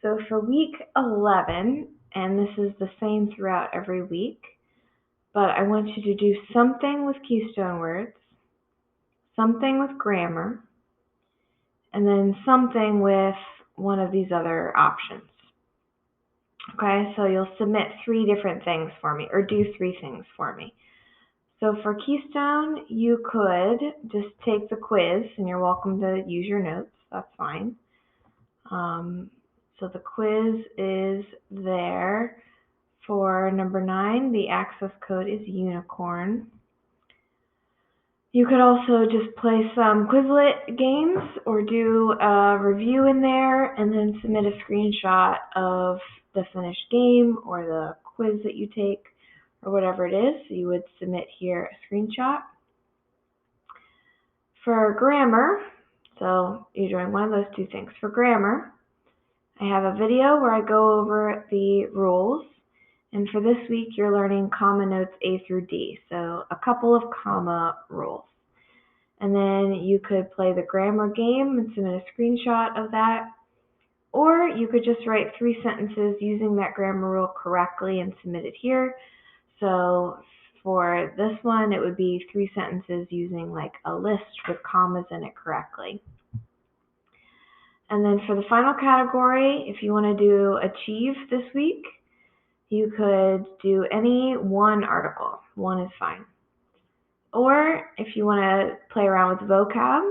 So for week 11, and this is the same throughout every week, but I want you to do something with keystone words, something with grammar, and then something with one of these other options. Okay, so you'll submit 3 different things for me, or do 3 things for me. So for keystone, you could just take the quiz, and you're welcome to use your notes, that's fine. So the quiz is there. For number 9, the access code is unicorn. You could also just play some Quizlet games or do a review in there and then submit a screenshot of the finished game or the quiz that you take or whatever it is. So you would submit here a screenshot. For grammar, so you're doing one of those 2 things. For grammar, I have a video where I go over the rules. And for this week, you're learning comma notes A through D, so a couple of comma rules. And then you could play the grammar game and submit a screenshot of that. Or you could just write 3 sentences using that grammar rule correctly and submit it here. So for this one, it would be 3 sentences using like a list with commas in it correctly. And then for the final category, if you want to do achieve this week, you could do any one article. 1 is fine. Or if you want to play around with vocab,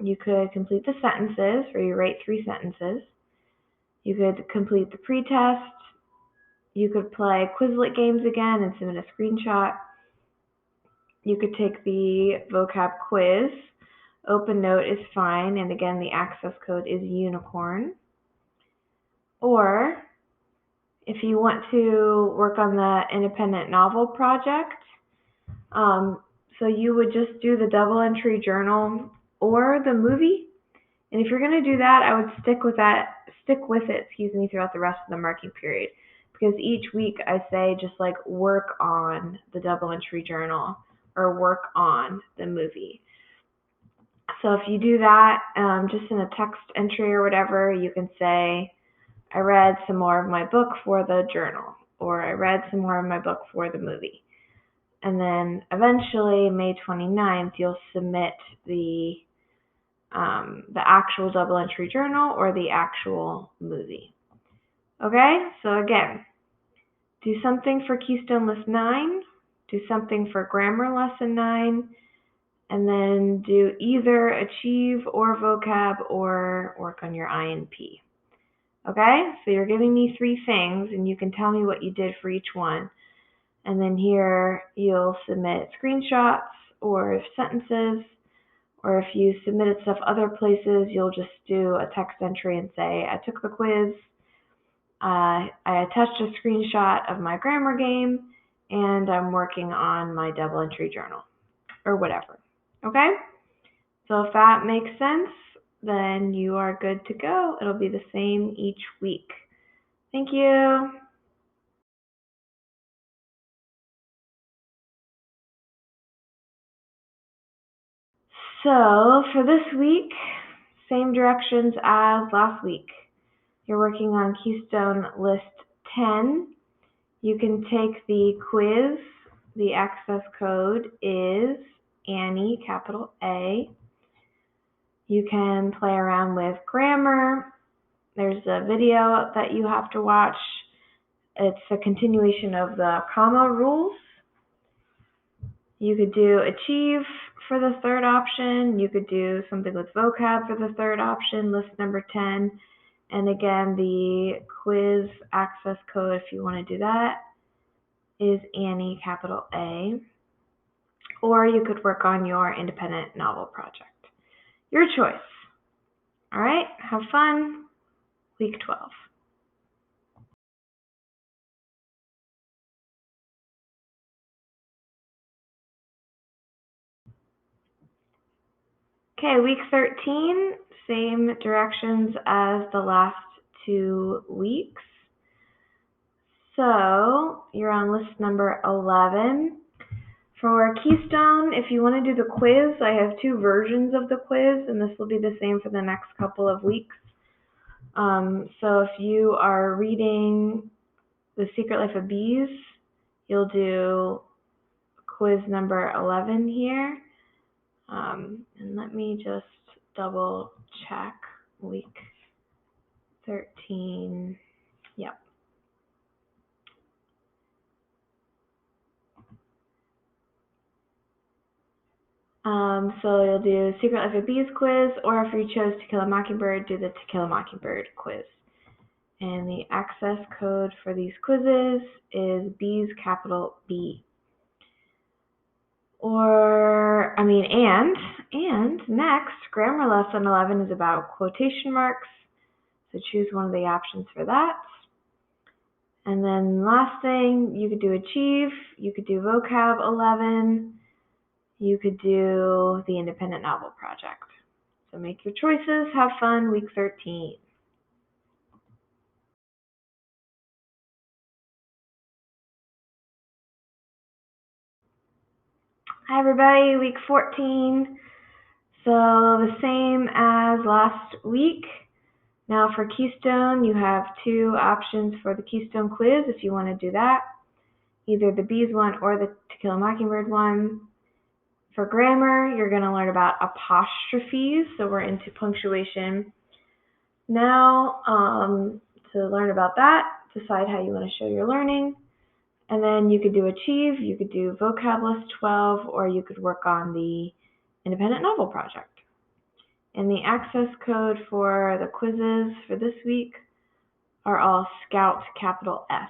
you could complete the sentences where you write 3 sentences. You could complete the pretest. You could play Quizlet games again and submit a screenshot. You could take the vocab quiz. Open note is fine, and again, the access code is unicorn. Or if you want to work on the independent novel project, so you would just do the double entry journal or the movie. And if you're going to do that, I would stick with it, throughout the rest of the marking period. Because each week I say just like work on the double entry journal or work on the movie. So if you do that, just in a text entry or whatever, you can say, I read some more of my book for the journal, or I read some more of my book for the movie. And then eventually, May 29th, you'll submit the actual double entry journal or the actual movie. Okay, so again, do something for Keystone List 9, do something for Grammar Lesson 9, and then do either Achieve or Vocab or work on your INP. Okay, so you're giving me 3 things, and you can tell me what you did for each one. And then here you'll submit screenshots or sentences, or if you submitted stuff other places, you'll just do a text entry and say, I took the quiz, I attached a screenshot of my grammar game, and I'm working on my double entry journal, or whatever. Okay? So if that makes sense, then you are good to go. It'll be the same each week. Thank you. So for this week, same directions as last week. You're working on Keystone List 10. You can take the quiz. The access code is Annie, capital A. You can play around with grammar. There's a video that you have to watch. It's a continuation of the comma rules. You could do Achieve for the 3rd option. You could do something with vocab for the 3rd option, list number 10. And again, the quiz access code, if you want to do that, is Annie, capital A. Or you could work on your independent novel project. Your choice. All right, have fun. Week 12. Okay, week 13, same directions as the last 2 weeks. So you're on list number 11. For Keystone, if you want to do the quiz, I have 2 versions of the quiz, and this will be the same for the next couple of weeks. So if you are reading The Secret Life of Bees, you'll do quiz number 11 here. And let me just double check week 13. Yep. So you'll do Secret Life of Bees quiz, or if you chose To Kill a Mockingbird, do the To Kill a Mockingbird quiz. And the access code for these quizzes is Bees, capital B. And next, grammar lesson 11 is about quotation marks. So choose one of the options for that. And then last thing, you could do Achieve, you could do Vocab 11, you could do the Independent Novel Project. So make your choices, have fun, week 13. Hi everybody, week 14. So the same as last week. Now for Keystone, you have two options for the Keystone quiz if you want to do that. Either the Bees one or the To Kill a Mockingbird one. For grammar, you're going to learn about apostrophes, so we're into punctuation. Now, to learn about that, decide how you want to show your learning. And then you could do Achieve, you could do Vocab List 12, or you could work on the Independent Novel Project. And the access code for the quizzes for this week are all Scout capital S.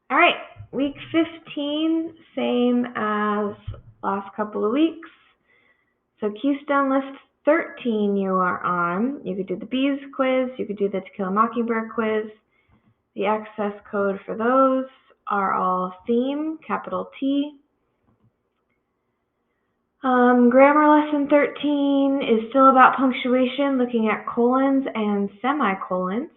All right, week 15, same as last couple of weeks. So Keystone List 13 you are on. You could do the Bees quiz, you could do the To Kill a Mockingbird quiz. The access code for those are all Theme, capital T. Grammar lesson 13 is still about punctuation, looking at colons and semicolons.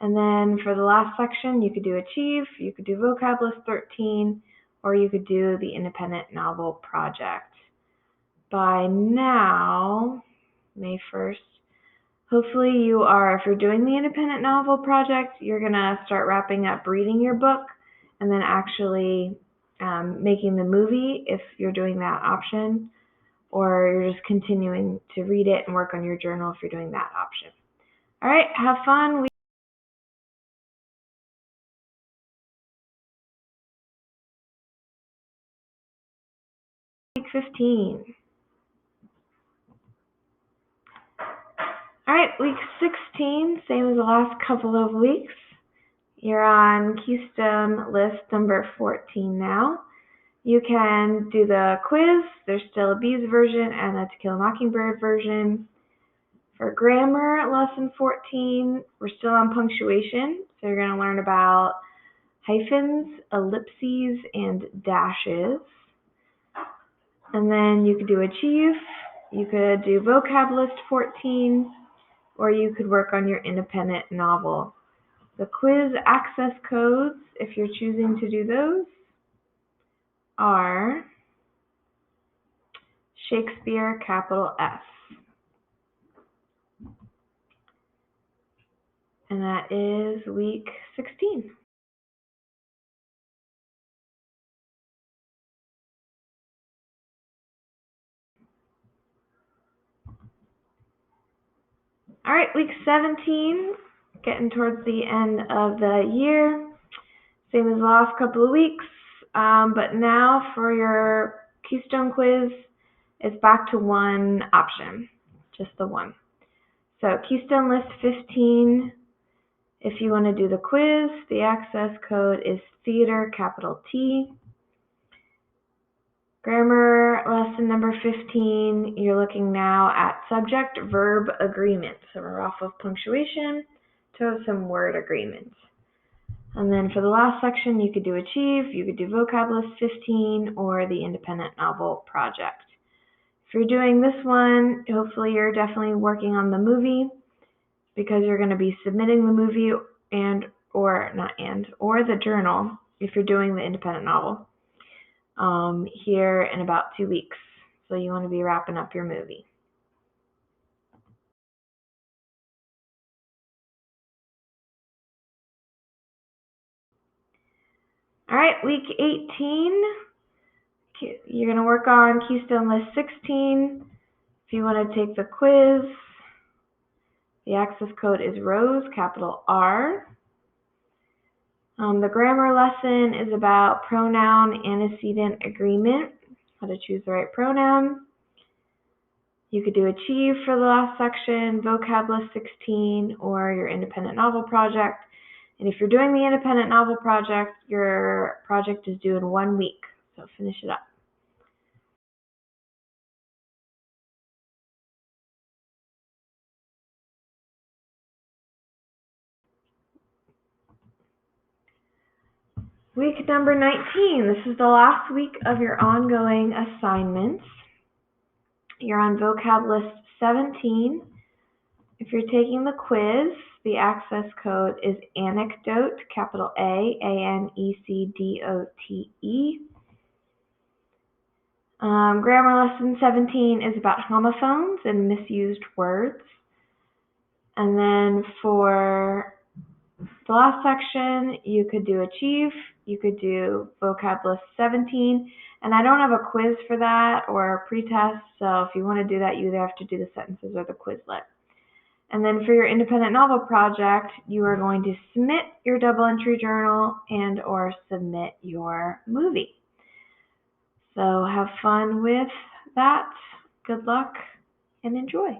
And then for the last section, you could do Achieve, you could do Vocab List 13, or you could do the Independent Novel Project. By now, May 1st, hopefully you are, if you're doing the Independent Novel Project, you're going to start wrapping up reading your book and then actually making the movie if you're doing that option, or you're just continuing to read it and work on your journal if you're doing that option. All right, have fun. Week 15. All right, week 16, same as the last couple of weeks. You're on Keystone List number 14 now. You can do the quiz. There's still a Bees version and a To Kill a Mockingbird version. For grammar, lesson 14, we're still on punctuation. So you're going to learn about hyphens, ellipses, and dashes. And then you could do Achieve. You could do Vocab List 14, or you could work on your independent novel. The quiz access codes, if you're choosing to do those, are Shakespeare, capital S. And that is week 16. All right, week 17, getting towards the end of the year. Same as the last couple of weeks, but now for your Keystone quiz, it's back to one option, just the one. So Keystone List 15, if you want to do the quiz, the access code is Theater, capital T. Grammar lesson number 15, you're looking now at subject-verb agreement. So we're off of punctuation to have some word agreements. And then for the last section, you could do Achieve, you could do Vocab List 15, or the Independent Novel Project. If you're doing this one, hopefully you're definitely working on the movie, because you're going to be submitting the movie or the journal if you're doing the independent novel, here in about 2 weeks. So you want to be wrapping up your movie. All right, week 18, you're going to work on Keystone List 16. If you want to take the quiz, the access code is ROSE, capital R. The grammar lesson is about pronoun antecedent agreement, how to choose the right pronoun. You could do Achieve for the last section, Vocab List 16, or your independent novel project. And if you're doing the independent novel project, your project is due in 1 week, so finish it up. Week number 19, this is the last week of your ongoing assignments. You're on Vocab List 17. If you're taking the quiz, the access code is anecdote, capital A, A-N-E-C-D-O-T-E. Grammar lesson 17 is about homophones and misused words. And then for the last section, you could do Achieve, you could do Vocab List 17, and I don't have a quiz for that or a pretest, so if you want to do that, you either have to do the sentences or the Quizlet. And then for your independent novel project, you are going to submit your double entry journal and or submit your movie. So have fun with that. Good luck and enjoy.